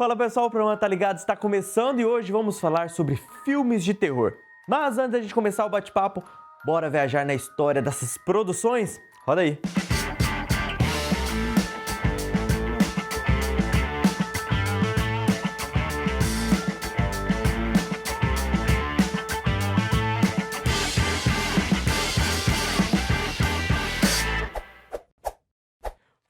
Fala pessoal, o programa Tá Ligado está começando e hoje vamos falar sobre filmes de terror. Mas antes da gente começar o bate-papo, bora viajar na história dessas produções? Roda aí!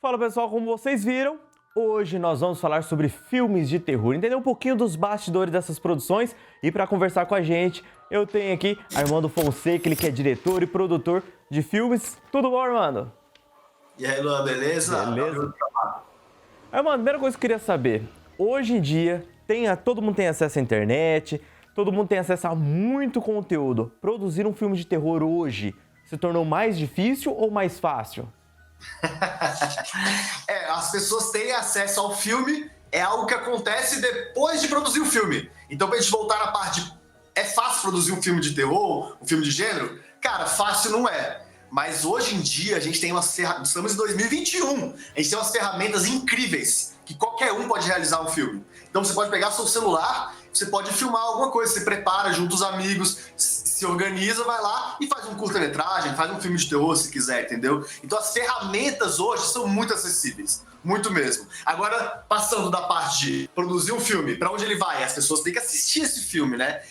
Fala pessoal, como vocês viram, hoje nós vamos falar sobre filmes de terror, entender um pouquinho dos bastidores dessas produções e para conversar com a gente, eu tenho aqui Armando Fonseca, ele que é diretor e produtor de filmes. Tudo bom, Armando? E aí, Luan, beleza? Beleza. Armando, primeira coisa que eu queria saber, hoje em dia todo mundo tem acesso à internet, todo mundo tem acesso a muito conteúdo. Produzir um filme de terror hoje se tornou mais difícil ou mais fácil? As pessoas têm acesso ao filme, é algo que acontece depois de produzir o filme. Então, pra gente voltar na parte é fácil produzir um filme de terror, um filme de gênero? Cara, fácil não é. Mas hoje em dia a gente tem estamos em 2021, a gente tem umas ferramentas incríveis que qualquer um pode realizar um filme. Então você pode pegar seu celular, você pode filmar alguma coisa, você prepara junto os amigos, se organiza, vai lá e faz um curta-metragem, faz um filme de terror se quiser, entendeu? Então as ferramentas hoje são muito acessíveis, muito mesmo. Agora, passando da parte de produzir um filme, para onde ele vai? As pessoas têm que assistir esse filme, né?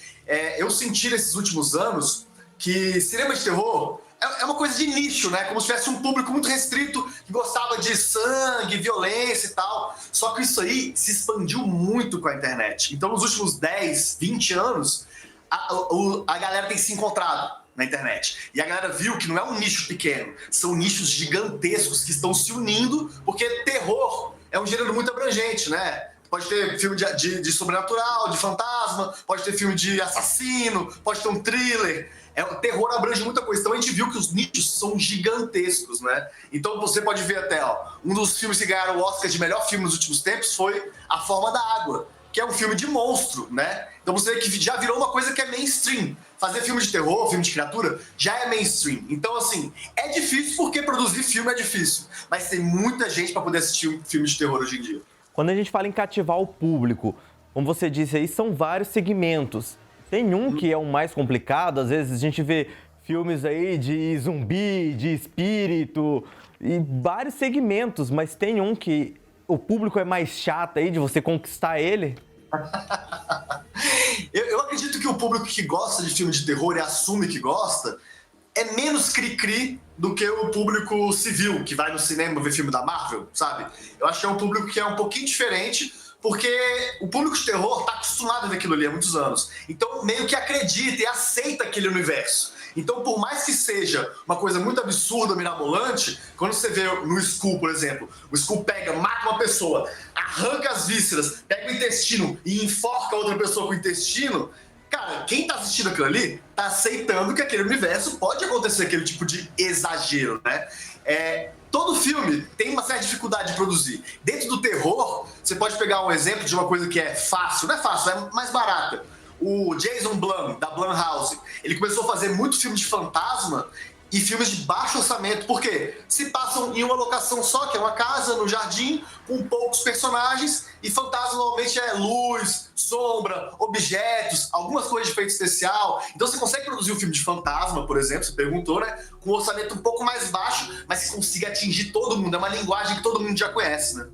Eu senti nesses últimos anos que cinema de terror é uma coisa de nicho, né? Como se tivesse um público muito restrito que gostava de sangue, violência e tal. Só que isso aí se expandiu muito com a internet. Então, nos últimos 10, 20 anos, a galera tem se encontrado na internet. E a galera viu que não é um nicho pequeno, são nichos gigantescos que estão se unindo, porque terror é um gênero muito abrangente, né? Pode ter filme de sobrenatural, de fantasma, pode ter filme de assassino, pode ter um thriller. O terror abrange muita coisa. Então a gente viu que os nichos são gigantescos, né? Então você pode ver até, um dos filmes que ganharam o Oscar de melhor filme nos últimos tempos foi A Forma da Água, que é um filme de monstro, né? Então você vê que já virou uma coisa que é mainstream. Fazer filme de terror, filme de criatura, já é mainstream. Então, assim, é difícil porque produzir filme é difícil. Mas tem muita gente para poder assistir um filme de terror hoje em dia. Quando a gente fala em cativar o público, como você disse aí, são vários segmentos. Tem um que é o mais complicado, às vezes a gente vê filmes aí de zumbi, de espírito, e vários segmentos, mas tem um que o público é mais chato aí de você conquistar ele? Eu acredito que o público que gosta de filme de terror e assume que gosta é menos cri-cri do que o público civil que vai no cinema ver filme da Marvel, sabe? Eu acho que é um público que é um pouquinho diferente, porque o público de terror tá acostumado a ver aquilo ali há muitos anos. Então, meio que acredita e aceita aquele universo. Então, por mais que seja uma coisa muito absurda, mirabolante, quando você vê no Skull, por exemplo, o Skull pega, mata uma pessoa, arranca as vísceras, pega o intestino e enforca outra pessoa com o intestino, cara, quem tá assistindo aquilo ali tá aceitando que aquele universo pode acontecer aquele tipo de exagero, né? Todo filme tem uma certa dificuldade de produzir. Dentro do terror, você pode pegar um exemplo de uma coisa que é fácil, não é fácil, é mais barata. O Jason Blum, da Blumhouse, ele começou a fazer muito filme de fantasma e filmes de baixo orçamento, porque se passam em uma locação só, que é uma casa no jardim, com poucos personagens, e fantasma normalmente é luz, sombra, objetos, algumas coisas de efeito especial. Então você consegue produzir um filme de fantasma, por exemplo, você perguntou, né? Com um orçamento um pouco mais baixo, mas que consiga atingir todo mundo. É uma linguagem que todo mundo já conhece, né?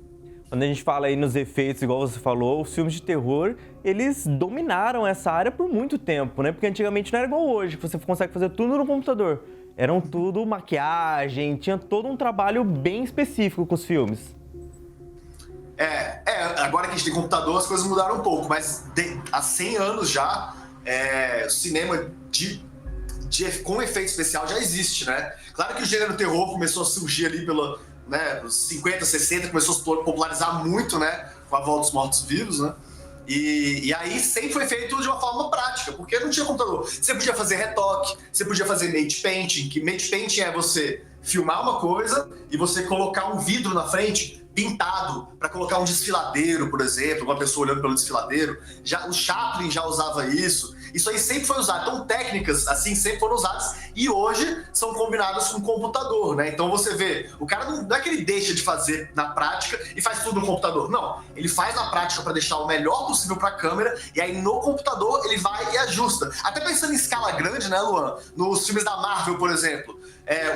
Quando a gente fala aí nos efeitos, igual você falou, os filmes de terror, eles dominaram essa área por muito tempo, né? Porque antigamente não era igual hoje, que você consegue fazer tudo no computador. Eram tudo maquiagem, tinha todo um trabalho bem específico com os filmes. Agora que a gente tem computador, as coisas mudaram um pouco, mas há 100 anos já, o cinema com efeito especial já existe, né? Claro que o gênero terror começou a surgir ali pelos 50, 60, começou a se popularizar muito, né? Com a volta dos mortos-vivos, né? E aí sempre foi feito de uma forma prática, porque não tinha computador. Você podia fazer retoque, você podia fazer made painting, que made painting é você filmar uma coisa e você colocar um vidro na frente pintado para colocar um desfiladeiro, por exemplo, uma pessoa olhando pelo desfiladeiro. O Chaplin já usava isso. Isso aí sempre foi usado. Então, técnicas assim sempre foram usadas e hoje são combinadas com o computador, né? Então, você vê, o cara não é que ele deixa de fazer na prática e faz tudo no computador. Não, ele faz na prática para deixar o melhor possível para a câmera e aí no computador ele vai e ajusta. Até pensando em escala grande, né, Luan? Nos filmes da Marvel, por exemplo,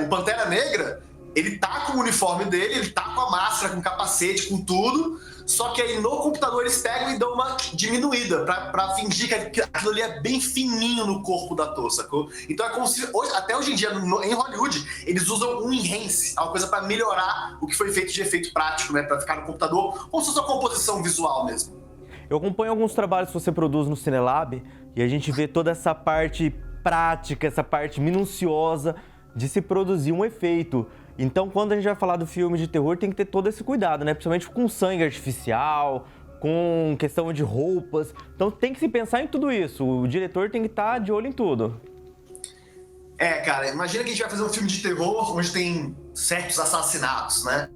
o Pantera Negra, ele tá com o uniforme dele, ele tá com a máscara, com o capacete, com tudo, só que aí no computador eles pegam e dão uma diminuída pra fingir que aquilo ali é bem fininho no corpo do ator, sacou? Então é como se, até hoje em dia, em Hollywood, eles usam um enhance, uma coisa pra melhorar o que foi feito de efeito prático, né, pra ficar no computador, como se fosse uma composição visual mesmo. Eu acompanho alguns trabalhos que você produz no Cinelab e a gente vê toda essa parte prática, essa parte minuciosa de se produzir um efeito. Então, quando a gente vai falar do filme de terror, tem que ter todo esse cuidado, né? Principalmente com sangue artificial, com questão de roupas. Então, tem que se pensar em tudo isso. O diretor tem que estar de olho em tudo. Cara, imagina que a gente vai fazer um filme de terror onde tem certos assassinatos, né?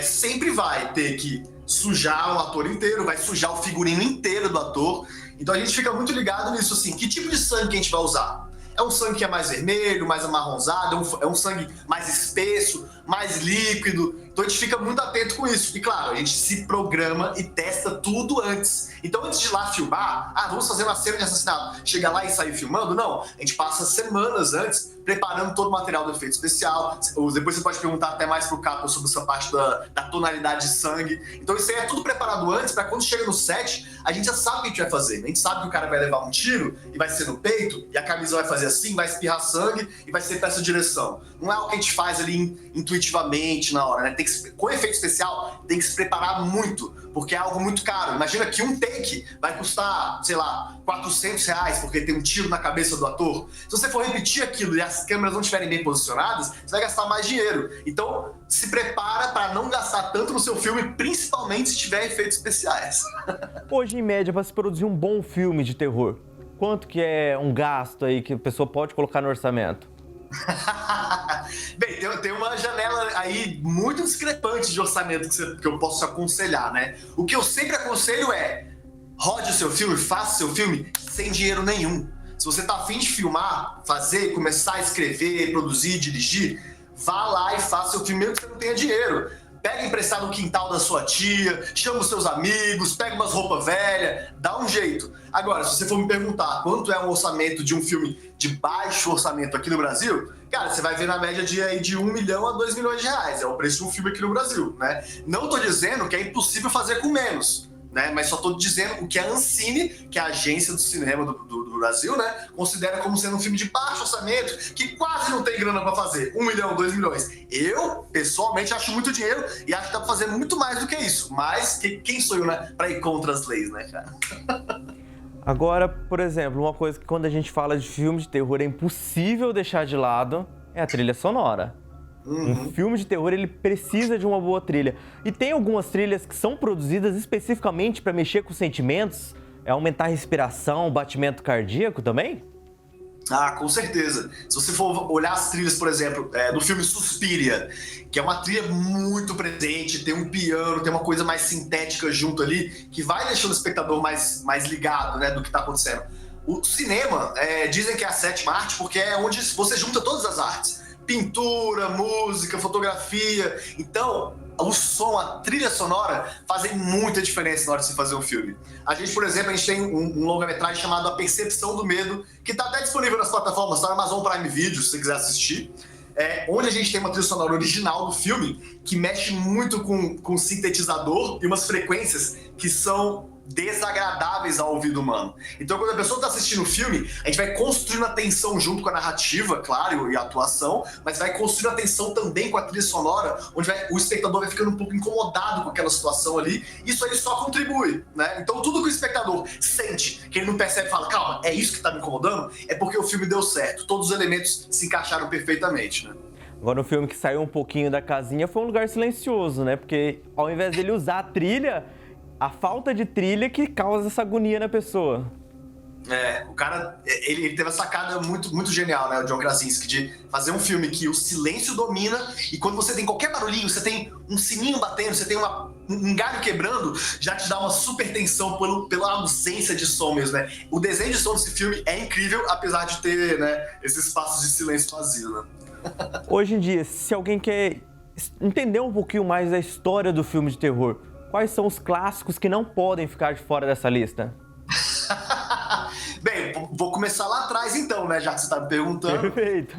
Sempre vai ter que sujar o ator inteiro, vai sujar o figurino inteiro do ator. Então, a gente fica muito ligado nisso, assim. Que tipo de sangue que a gente vai usar? É um sangue que é mais vermelho, mais amarronzado, é um sangue mais espesso, mais líquido. Então a gente fica muito atento com isso. E claro, a gente se programa e testa tudo antes. Então antes de ir lá filmar, vamos fazer uma cena de assassinato. Chegar lá e sair filmando? Não. A gente passa semanas antes preparando todo o material do efeito especial. Depois você pode perguntar até mais pro Capo sobre essa parte da tonalidade de sangue. Então isso aí é tudo preparado antes para quando chega no set, a gente já sabe o que a gente vai fazer. A gente sabe que o cara vai levar um tiro e vai ser no peito, e a camisa vai fazer assim, vai espirrar sangue e vai ser pra essa direção. Não é algo que a gente faz ali intuitivamente na hora, né? Com efeito especial, tem que se preparar muito, porque é algo muito caro. Imagina que um take vai custar, sei lá, R$400, porque tem um tiro na cabeça do ator. Se você for repetir aquilo e as câmeras não estiverem bem posicionadas, você vai gastar mais dinheiro. Então, se prepara para não gastar tanto no seu filme, principalmente se tiver efeitos especiais. Hoje, em média, para se produzir um bom filme de terror, quanto que é um gasto aí que a pessoa pode colocar no orçamento? Bem, tem uma janela aí muito discrepante de orçamento que eu posso aconselhar, né? O que eu sempre aconselho é: rode o seu filme, faça o seu filme sem dinheiro nenhum. Se você tá afim de filmar, fazer, começar a escrever, produzir, dirigir, vá lá e faça o seu filme mesmo que você não tenha dinheiro. Pega emprestado no quintal da sua tia, chama os seus amigos, pega umas roupas velhas, dá um jeito. Agora, se você for me perguntar quanto é um orçamento de um filme de baixo orçamento aqui no Brasil, cara, você vai ver na média de 1 milhão a 2 milhões de reais. É o preço de um filme aqui no Brasil, né? Não tô dizendo que é impossível fazer com menos, né? Mas só tô dizendo o que a Ancine, que é a agência do cinema do Brasil, né, considera como sendo um filme de baixo orçamento, que quase não tem grana para fazer. 1 milhão, 2 milhões. Eu, pessoalmente, acho muito dinheiro e acho que tá fazendo muito mais do que isso. Mas quem sou eu, né, para ir contra as leis, né, cara? Agora, por exemplo, uma coisa que quando a gente fala de filme de terror é impossível deixar de lado é a trilha sonora. Um filme de terror, ele precisa de uma boa trilha. E tem algumas trilhas que são produzidas especificamente para mexer com sentimentos, aumentar a respiração, o batimento cardíaco também? Com certeza. Se você for olhar as trilhas, por exemplo, do filme Suspiria, que é uma trilha muito presente, tem um piano, tem uma coisa mais sintética junto ali, que vai deixando o espectador mais ligado, né, do que está acontecendo. O cinema, dizem que é a sétima arte porque é onde você junta todas as artes. Pintura, música, fotografia. Então, o som, a trilha sonora fazem muita diferença na hora de se fazer um filme. A gente, por exemplo, tem um longa-metragem chamado A Percepção do Medo, que está até disponível nas plataformas, está na Amazon Prime Video, se você quiser assistir. Onde a gente tem uma trilha sonora original do filme que mexe muito com sintetizador e umas frequências que são desagradáveis ao ouvido humano. Então, quando a pessoa está assistindo o filme, a gente vai construindo a tensão junto com a narrativa, claro, e a atuação, mas vai construindo a tensão também com a trilha sonora, onde o espectador vai ficando um pouco incomodado com aquela situação ali. Isso aí só contribui, né? Então, tudo que o espectador sente, que ele não percebe e fala, calma, é isso que está me incomodando, é porque o filme deu certo. Todos os elementos se encaixaram perfeitamente, né? Agora, o filme que saiu um pouquinho da casinha foi Um Lugar Silencioso, né? Porque ao invés dele usar a trilha, a falta de trilha que causa essa agonia na pessoa. O cara, ele teve a sacada muito genial, né, o John Krasinski, de fazer um filme que o silêncio domina e quando você tem qualquer barulhinho, você tem um sininho batendo, você tem um galho quebrando, já te dá uma super tensão pela ausência de som mesmo, né? O desenho de som desse filme é incrível, apesar de ter, né, esses espaços de silêncio vazio, né? Hoje em dia, se alguém quer entender um pouquinho mais da história do filme de terror, quais são os clássicos que não podem ficar de fora dessa lista? Bem, vou começar lá atrás então, né, já que você está me perguntando. Perfeito.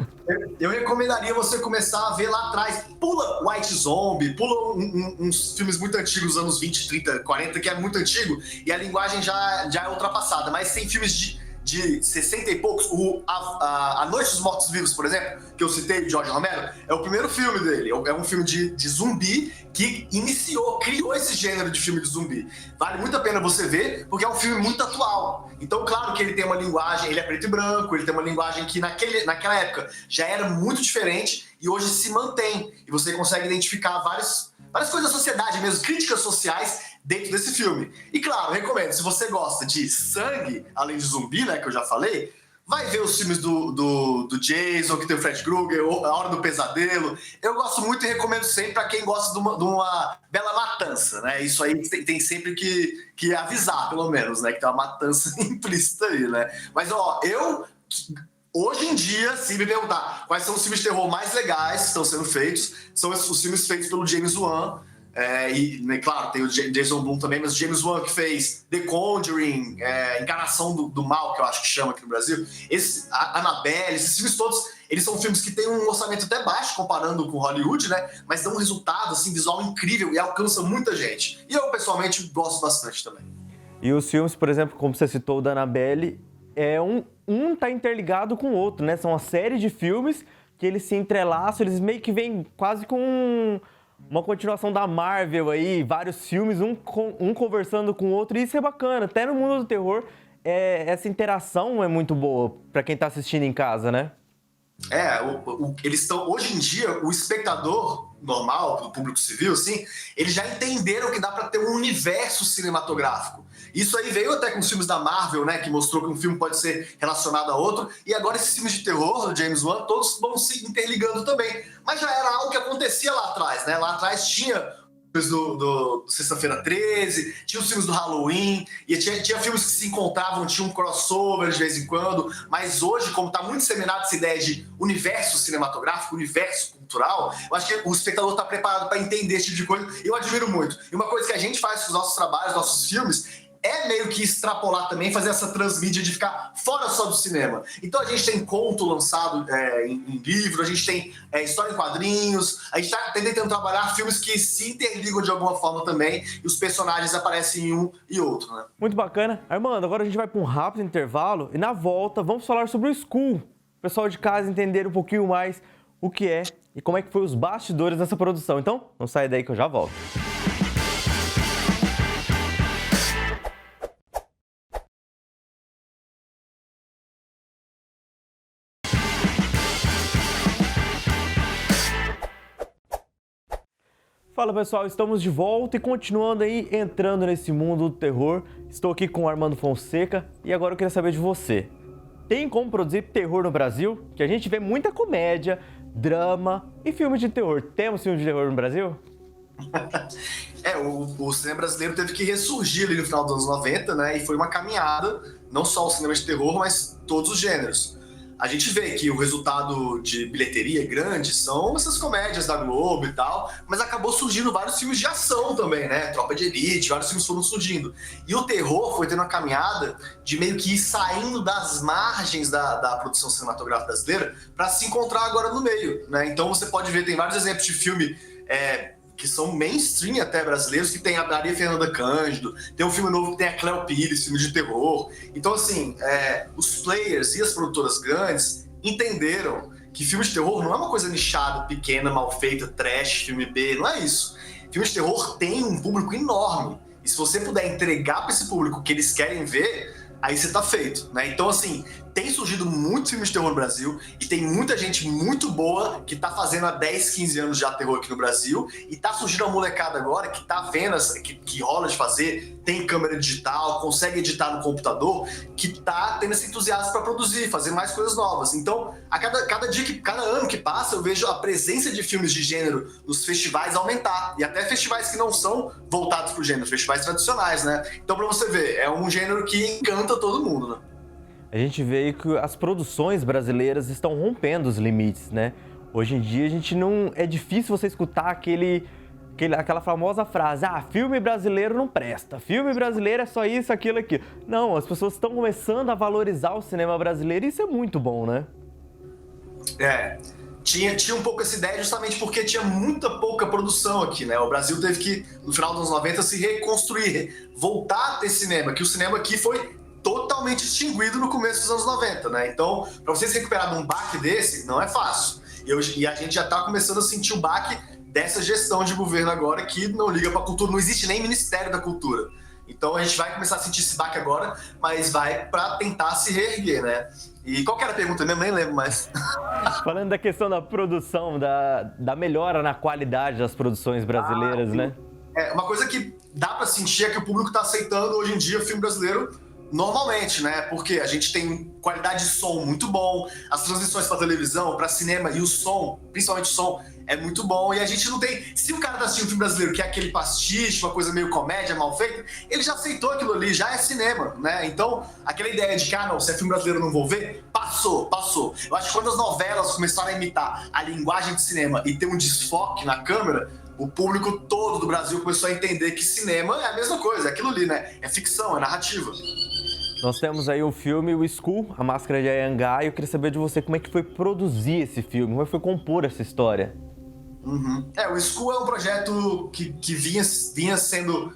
Eu recomendaria você começar a ver lá atrás. Pula White Zombie, pula uns filmes muito antigos, anos 20, 30, 40, que é muito antigo, e a linguagem já é ultrapassada. Mas tem filmes de 60 e poucos. A Noite dos Mortos Vivos, por exemplo, que eu citei, de Jorge Romero, é o primeiro filme dele. É um filme de zumbi que criou esse gênero de filme de zumbi. Vale muito a pena você ver, porque é um filme muito atual. Então, claro que ele tem uma linguagem, ele é preto e branco, ele tem uma linguagem que naquela época já era muito diferente e hoje se mantém. E você consegue identificar várias coisas da sociedade mesmo, críticas sociais dentro desse filme. E claro, eu recomendo, se você gosta de sangue, além de zumbi, né, que eu já falei, vai ver os filmes do Jason, que tem o Fred Krueger, A Hora do Pesadelo. Eu gosto muito e recomendo sempre para quem gosta de uma bela matança, né? Isso aí tem sempre que avisar, pelo menos, né? Que tem uma matança implícita aí, né? Mas, hoje em dia, se me perguntar quais são os filmes de terror mais legais que estão sendo feitos, são os filmes feitos pelo James Wan. Né, claro, tem o Jason Blum também, mas o James Wan que fez The Conjuring, Encarnação do Mal, que eu acho que chama aqui no Brasil, Annabelle, esses filmes todos, eles são filmes que têm um orçamento até baixo comparando com Hollywood, né? Mas dão um resultado assim, visual incrível e alcançam muita gente. E eu, pessoalmente, gosto bastante também. E os filmes, por exemplo, como você citou o da Annabelle, um tá interligado com o outro, né? São uma série de filmes que eles se entrelaçam, eles meio que vêm quase com uma continuação da Marvel aí, vários filmes, um conversando com o outro, e isso é bacana. Até no mundo do terror, essa interação é muito boa pra quem tá assistindo em casa, né? Eles estão, hoje em dia, o espectador normal, do público civil, assim, eles já entenderam que dá para ter um universo cinematográfico. Isso aí veio até com os filmes da Marvel, né, que mostrou que um filme pode ser relacionado a outro, e agora esses filmes de terror do James Wan, todos vão se interligando também. Mas já era algo que acontecia lá atrás, né? Lá atrás tinha do Sexta-feira 13, tinha os filmes do Halloween, e tinha filmes que se encontravam, tinha um crossover de vez em quando, mas hoje, como está muito disseminada essa ideia de universo cinematográfico, universo cultural, eu acho que o espectador está preparado para entender esse tipo de coisa, e eu admiro muito. E uma coisa que a gente faz com os nossos trabalhos, nossos filmes, é meio que extrapolar também, fazer essa transmídia de ficar fora só do cinema. Então a gente tem conto lançado em livro, a gente tem história em quadrinhos, a gente está tentando trabalhar filmes que se interligam de alguma forma também, e os personagens aparecem em um e outro, né? Muito bacana. Armando, agora a gente vai para um rápido intervalo, e na volta vamos falar sobre o Skul. O pessoal de casa entender um pouquinho mais o que é e como é que foi os bastidores dessa produção. Então, não sai daí que eu já volto. Fala pessoal, estamos de volta e continuando aí entrando nesse mundo do terror. Estou aqui com o Armando Fonseca e agora eu queria saber de você. Tem como produzir terror no Brasil? Que a gente vê muita comédia, drama e filmes de terror. Temos filmes de terror no Brasil? O cinema brasileiro teve que ressurgir ali no final dos anos 90, né? E foi uma caminhada, não só o cinema de terror, mas todos os gêneros. A gente vê que o resultado de bilheteria grande são essas comédias da Globo e tal, mas acabou surgindo vários filmes de ação também, né? Tropa de Elite, vários filmes foram surgindo. E o terror foi tendo uma caminhada de meio que ir saindo das margens da produção cinematográfica brasileira para se encontrar agora no meio, né? Então você pode ver, tem vários exemplos de filme que são mainstream até brasileiros, que tem a Maria Fernanda Cândido, tem um filme novo que tem a Cleo Pires, filme de terror. Então, assim, os players e as produtoras grandes entenderam que filme de terror não é uma coisa nichada, pequena, mal feita, trash, filme B, não é isso. Filme de terror tem um público enorme. E se você puder entregar para esse público o que eles querem ver, aí você tá feito, né? Então, assim, tem surgido muito filme de terror no Brasil e tem muita gente muito boa que tá fazendo há 10, 15 anos já terror aqui no Brasil e tá surgindo uma molecada agora que tá vendo, que rola de fazer, tem câmera digital, consegue editar no computador, que tá tendo esse entusiasmo para produzir, fazer mais coisas novas. Então, a cada ano que passa, eu vejo a presença de filmes de gênero nos festivais aumentar. E até festivais que não são voltados pro gênero, festivais tradicionais, né? Então, pra você ver, é um gênero que encanta todo mundo, né? A gente vê que as produções brasileiras estão rompendo os limites, né? Hoje em dia a gente não... É difícil você escutar aquela famosa frase, filme brasileiro não presta, filme brasileiro é só isso, aquilo, aquilo. Não, as pessoas estão começando a valorizar o cinema brasileiro e isso é muito bom, né? Tinha um pouco essa ideia justamente porque tinha muita pouca produção aqui, né? O Brasil teve que, no final dos anos 90, se reconstruir, voltar a ter cinema, que o cinema aqui foi totalmente extinguido no começo dos anos 90, né? Então, para você se recuperar de um baque desse, não é fácil. E a gente já está começando a sentir o baque dessa gestão de governo agora que não liga para a cultura, não existe nem Ministério da Cultura. Então a gente vai começar a sentir esse baque agora, mas vai para tentar se reerguer, né? E qual que era a pergunta mesmo? Nem lembro mais. Falando da questão da produção, da melhora na qualidade das produções brasileiras, né? Uma coisa que dá para sentir é que o público está aceitando hoje em dia filme brasileiro normalmente, né? Porque a gente tem qualidade de som muito bom, as transmissões para televisão, para cinema e o som, principalmente o som, é muito bom. E a gente não tem... Se o cara tá assistindo um filme brasileiro que é aquele pastiche, uma coisa meio comédia, mal feita, ele já aceitou aquilo ali, já é cinema, né? Então, aquela ideia de que, não, se é filme brasileiro eu não vou ver, passou. Eu acho que quando as novelas começaram a imitar a linguagem de cinema e ter um desfoque na câmera, o público todo do Brasil começou a entender que cinema é a mesma coisa, é aquilo ali, né? É ficção, é narrativa. Nós temos aí o filme O Skull, A Máscara de Anhangá, e eu queria saber de você como é que foi produzir esse filme, como é que foi compor essa história. O Skull é um projeto que vinha sendo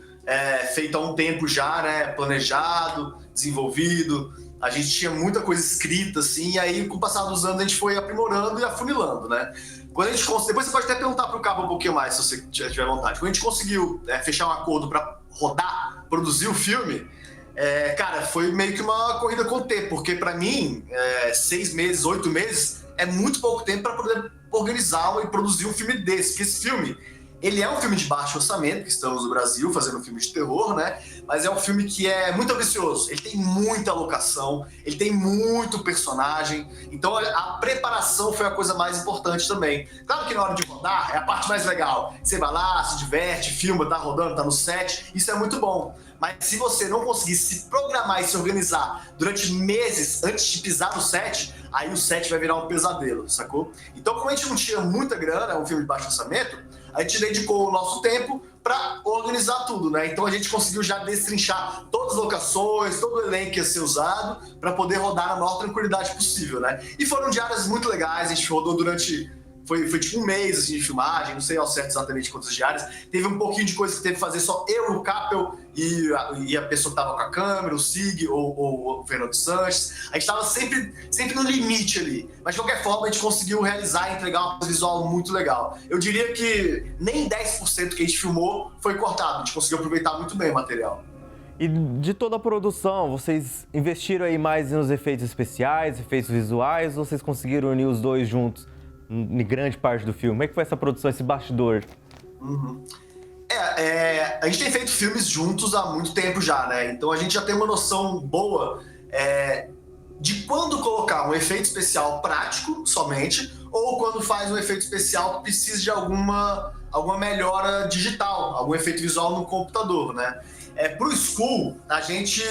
feito há um tempo já, né? Planejado, desenvolvido. A gente tinha muita coisa escrita, assim, e aí, com o passar dos anos, a gente foi aprimorando e afunilando, né? Quando a gente depois você pode até perguntar para o Cabo um pouquinho mais, se você tiver vontade. Quando a gente conseguiu fechar um acordo para rodar, produzir o filme, cara, foi meio que uma corrida com o tempo, porque para mim, 6 meses, 8 meses, é muito pouco tempo para poder organizar e produzir um filme desse. Porque esse filme, ele é um filme de baixo orçamento, que estamos no Brasil fazendo um filme de terror, né? Mas é um filme que é muito ambicioso. Ele tem muita locação, ele tem muito personagem. Então a preparação foi a coisa mais importante também. Claro que na hora de rodar é a parte mais legal. Você vai lá, se diverte, filma, tá rodando, tá no set. Isso é muito bom. Mas se você não conseguir se programar e se organizar durante meses antes de pisar no set, aí o set vai virar um pesadelo, sacou? Então, como a gente não tinha muita grana, é um filme de baixo orçamento, a gente dedicou o nosso tempo para organizar tudo, né? Então a gente conseguiu já destrinchar todas as locações, todo o elenco que ia ser usado para poder rodar na maior tranquilidade possível, né? E foram diárias muito legais, a gente rodou durante... Foi tipo um mês assim, de filmagem, não sei ao certo exatamente quantas diárias. Teve um pouquinho de coisa que teve que fazer só eu, o Capel e a pessoa que estava com a câmera, o Sig ou o Fernando Sanches. A gente estava sempre no limite ali. Mas de qualquer forma, a gente conseguiu realizar e entregar uma coisa visual muito legal. Eu diria que nem 10% que a gente filmou foi cortado. A gente conseguiu aproveitar muito bem o material. E de toda a produção, vocês investiram aí mais nos efeitos especiais, efeitos visuais, ou vocês conseguiram unir os dois juntos? Em grande parte do filme. Como é que foi essa produção, esse bastidor? A gente tem feito filmes juntos há muito tempo já, né? Então a gente já tem uma noção boa de quando colocar um efeito especial prático somente ou quando faz um efeito especial que precisa de alguma melhora digital, algum efeito visual no computador, né? Pro Skull, a gente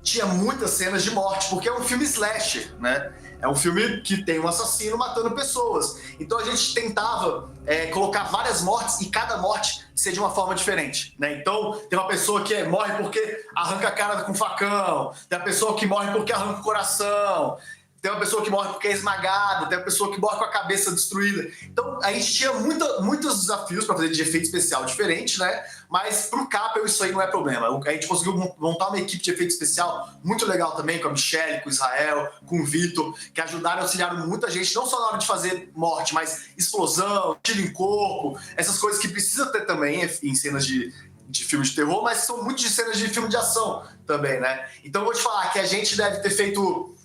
tinha muitas cenas de morte, porque é um filme slasher, né? É um filme que tem um assassino matando pessoas. Então a gente tentava colocar várias mortes e cada morte ser de uma forma diferente, né? Então tem uma pessoa que morre porque arranca a cara com facão, tem uma pessoa que morre porque arranca o coração, tem uma pessoa que morre porque é esmagada, tem uma pessoa que morre com a cabeça destruída. Então a gente tinha muitos desafios para fazer de efeito especial diferente, né? Mas pro Capel isso aí não é problema. A gente conseguiu montar uma equipe de efeito especial muito legal também, com a Michelle, com o Israel, com o Vitor, que ajudaram, auxiliaram muita gente, não só na hora de fazer morte, mas explosão, tiro em corpo, essas coisas que precisa ter também em cenas de filme de terror, mas são muito de cenas de filme de ação também, né? Então eu vou te falar que a gente deve ter feito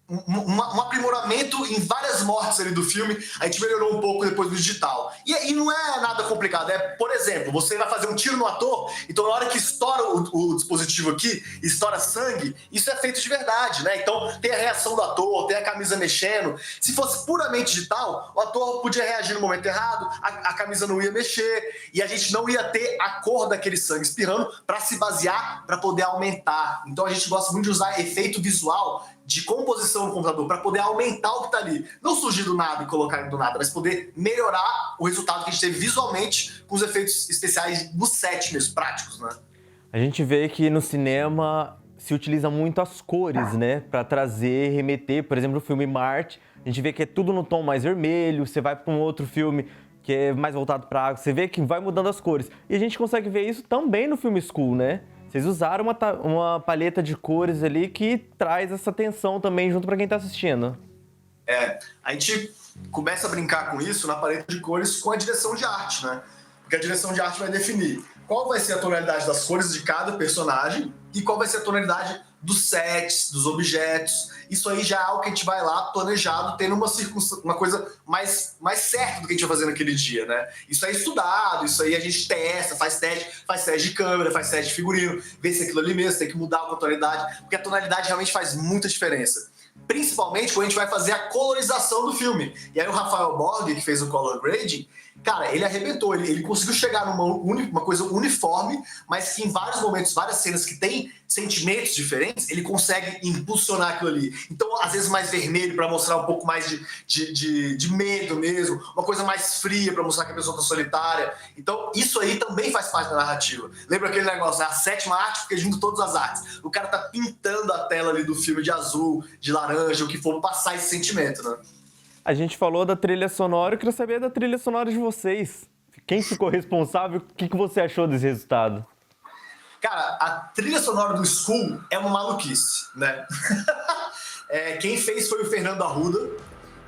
um aprimoramento em várias mortes ali do filme. A gente melhorou um pouco depois do digital. E não é nada complicado. Por exemplo, você vai fazer um tiro no ator, então na hora que estoura o dispositivo aqui, estoura sangue, isso é feito de verdade, né? Então tem a reação do ator, tem a camisa mexendo. Se fosse puramente digital, o ator podia reagir no momento errado, a camisa não ia mexer, e a gente não ia ter a cor daquele sangue espirrando para se basear, para poder aumentar. Então a gente gosta muito de usar efeito visual de composição no computador para poder aumentar o que está ali. Não surgir do nada e colocar do nada, mas poder melhorar o resultado que a gente teve visualmente com os efeitos especiais do set mesmo, práticos, né? A gente vê que no cinema se utiliza muito as cores, né? Para trazer, remeter, por exemplo, o filme Marte, a gente vê que é tudo no tom mais vermelho, você vai para um outro filme que é mais voltado para água, você vê que vai mudando as cores. E a gente consegue ver isso também no filme School, né? Vocês usaram uma paleta de cores ali que traz essa tensão também junto para quem tá assistindo. A gente começa a brincar com isso na paleta de cores com a direção de arte, né? Porque a direção de arte vai definir qual vai ser a tonalidade das cores de cada personagem e qual vai ser a tonalidade dos sets, dos objetos. Isso aí já é algo que a gente vai lá planejado, tendo uma coisa mais certa do que a gente vai fazer naquele dia, né? Isso é estudado, isso aí a gente testa, faz teste de câmera, faz teste de figurino, vê se aquilo ali mesmo tem que mudar a tonalidade, porque a tonalidade realmente faz muita diferença. Principalmente quando a gente vai fazer a colorização do filme. E aí o Rafael Borg, que fez o color grading, cara, ele arrebentou, ele conseguiu chegar numa coisa uniforme, mas que em vários momentos, várias cenas que tem sentimentos diferentes, ele consegue impulsionar aquilo ali. Então, às vezes mais vermelho para mostrar um pouco mais de medo mesmo, uma coisa mais fria para mostrar que a pessoa tá solitária. Então, isso aí também faz parte da narrativa. Lembra aquele negócio, né? A sétima arte porque junto todas as artes. O cara tá pintando a tela ali do filme de azul, de laranja, o que for, pra passar esse sentimento, né? A gente falou da trilha sonora, eu queria saber da trilha sonora de vocês. Quem ficou responsável? O que você achou desse resultado? Cara, a trilha sonora do School é uma maluquice, né? Quem fez foi o Fernando Arruda,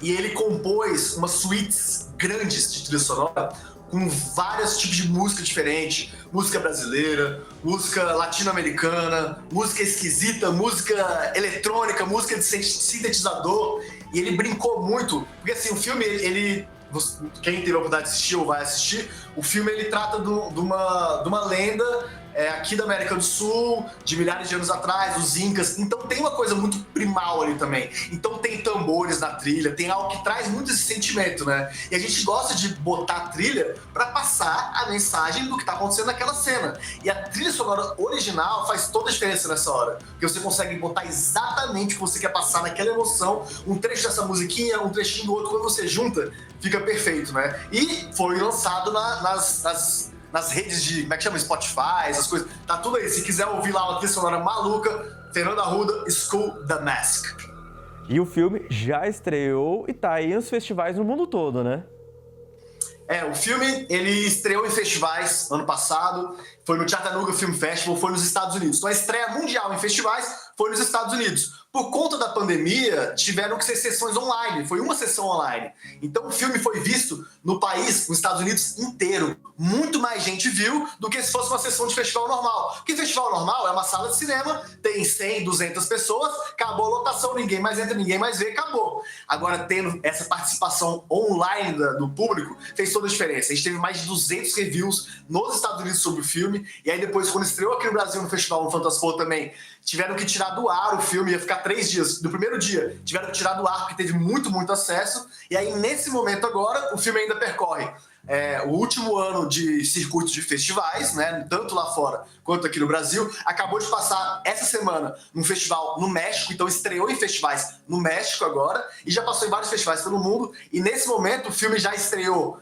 e ele compôs umas suítes grandes de trilha sonora com vários tipos de música diferente, música brasileira, música latino-americana, música esquisita, música eletrônica, música de sintetizador, e ele brincou muito, porque assim, o filme, quem teve a oportunidade de assistir ou vai assistir, o filme ele trata de uma lenda aqui da América do Sul, de milhares de anos atrás, os Incas. Então tem uma coisa muito primal ali também. Então tem tambores na trilha, tem algo que traz muito esse sentimento, né? E a gente gosta de botar a trilha para passar a mensagem do que tá acontecendo naquela cena. E a trilha sonora original faz toda a diferença nessa hora. Porque você consegue botar exatamente o que você quer passar naquela emoção, um trecho dessa musiquinha, um trechinho do outro, quando você junta, fica perfeito, né? E foi lançado nas redes de, como é que chama? Spotify, essas coisas. Tá tudo aí. Se quiser ouvir lá uma trilha sonora maluca, Fernando Arruda, School The Mask. E o filme já estreou e tá aí nos festivais no mundo todo, né? O filme, ele estreou em festivais ano passado, foi no Chattanooga Film Festival, foi nos Estados Unidos. Então a estreia mundial em festivais foi nos Estados Unidos. Por conta da pandemia, tiveram que ser sessões online, foi uma sessão online. Então o filme foi visto no país, nos Estados Unidos inteiro. Muito mais gente viu do que se fosse uma sessão de festival normal. Porque festival normal é uma sala de cinema, tem 100, 200 pessoas, acabou a lotação, ninguém mais entra, ninguém mais vê, acabou. Agora, tendo essa participação online do público, fez toda a diferença. A gente teve mais de 200 reviews nos Estados Unidos sobre o filme, e aí depois, quando estreou aqui no Brasil, no festival, no Fantaspoa também, tiveram que tirar do ar o filme, ia ficar 3 dias. No primeiro dia, tiveram que tirar do ar, porque teve muito, muito acesso. E aí, nesse momento agora, o filme ainda percorre o último ano de circuito de festivais, né, tanto lá fora quanto aqui no Brasil. Acabou de passar essa semana num festival no México, então estreou em festivais no México agora, e já passou em vários festivais pelo mundo. E nesse momento, o filme já estreou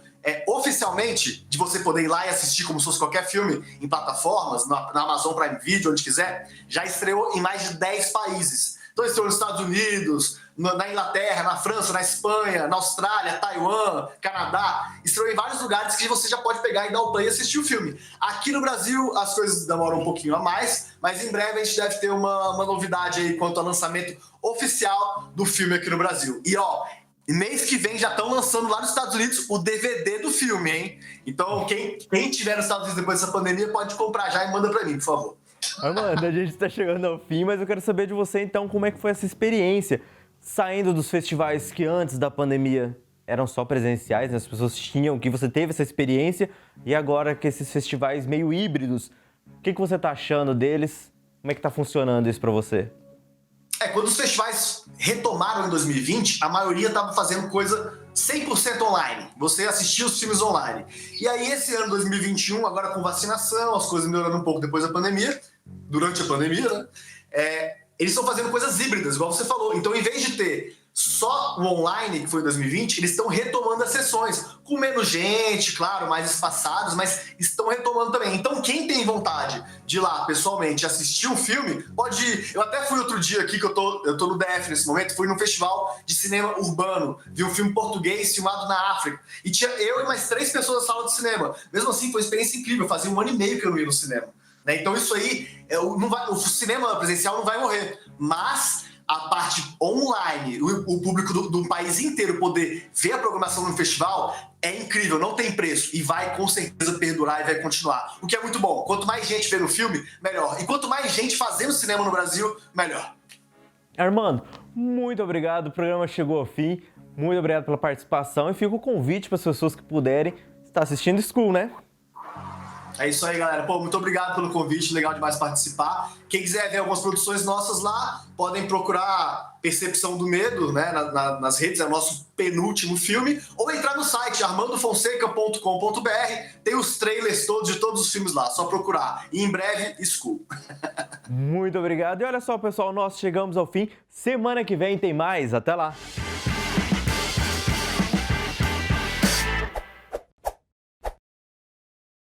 oficialmente, de você poder ir lá e assistir como se fosse qualquer filme em plataformas, na Amazon Prime Video, onde quiser, já estreou em mais de 10 países. Então estreou nos Estados Unidos, na Inglaterra, na França, na Espanha, na Austrália, Taiwan, Canadá. Estreou em vários lugares que você já pode pegar e dar o play e assistir o filme. Aqui no Brasil as coisas demoram um pouquinho a mais, mas em breve a gente deve ter uma novidade aí quanto ao lançamento oficial do filme aqui no Brasil. E mês que vem já estão lançando lá nos Estados Unidos o DVD do filme, hein? Então, quem tiver nos Estados Unidos depois dessa pandemia pode comprar já e manda pra mim, por favor. Armando, a gente está chegando ao fim, mas eu quero saber de você, então, como é que foi essa experiência saindo dos festivais que antes da pandemia eram só presenciais, né? As pessoas tinham, que você teve essa experiência, e agora que esses festivais meio híbridos, o que você está achando deles? Como é que está funcionando isso para você? Quando os festivais retomaram em 2020, a maioria estava fazendo coisa 100% online. Você assistia os filmes online. E aí, esse ano 2021, agora com vacinação, as coisas melhorando um pouco depois da pandemia, durante a pandemia, né? Eles estão fazendo coisas híbridas, igual você falou. Então, em vez de ter só o online, que foi em 2020, eles estão retomando as sessões, com menos gente, claro, mais espaçados, mas estão retomando também. Então, quem tem vontade de ir lá, pessoalmente, assistir um filme, pode ir. Eu até fui outro dia aqui, que eu tô no DF nesse momento, fui num festival de cinema urbano, vi um filme português filmado na África, e tinha eu e mais 3 pessoas na sala de cinema. Mesmo assim, foi uma experiência incrível, fazia 1 ano e meio que eu não ia no cinema. Né? Então, isso aí, o cinema presencial não vai morrer, mas a parte online, o público do país inteiro poder ver a programação no festival é incrível, não tem preço e vai com certeza perdurar e vai continuar. O que é muito bom. Quanto mais gente vê no filme, melhor. E quanto mais gente fazendo cinema no Brasil, melhor. Armando, muito obrigado. O programa chegou ao fim. Muito obrigado pela participação e fica o convite para as pessoas que puderem estar assistindo School, né? É isso aí, galera. Pô, muito obrigado pelo convite, legal demais participar. Quem quiser ver algumas produções nossas lá, podem procurar Percepção do Medo, né, nas redes, é o nosso penúltimo filme, ou entrar no site armandofonseca.com.br, tem os trailers todos de todos os filmes lá, só procurar. E em breve, School. Muito obrigado. E olha só, pessoal, nós chegamos ao fim. Semana que vem tem mais. Até lá.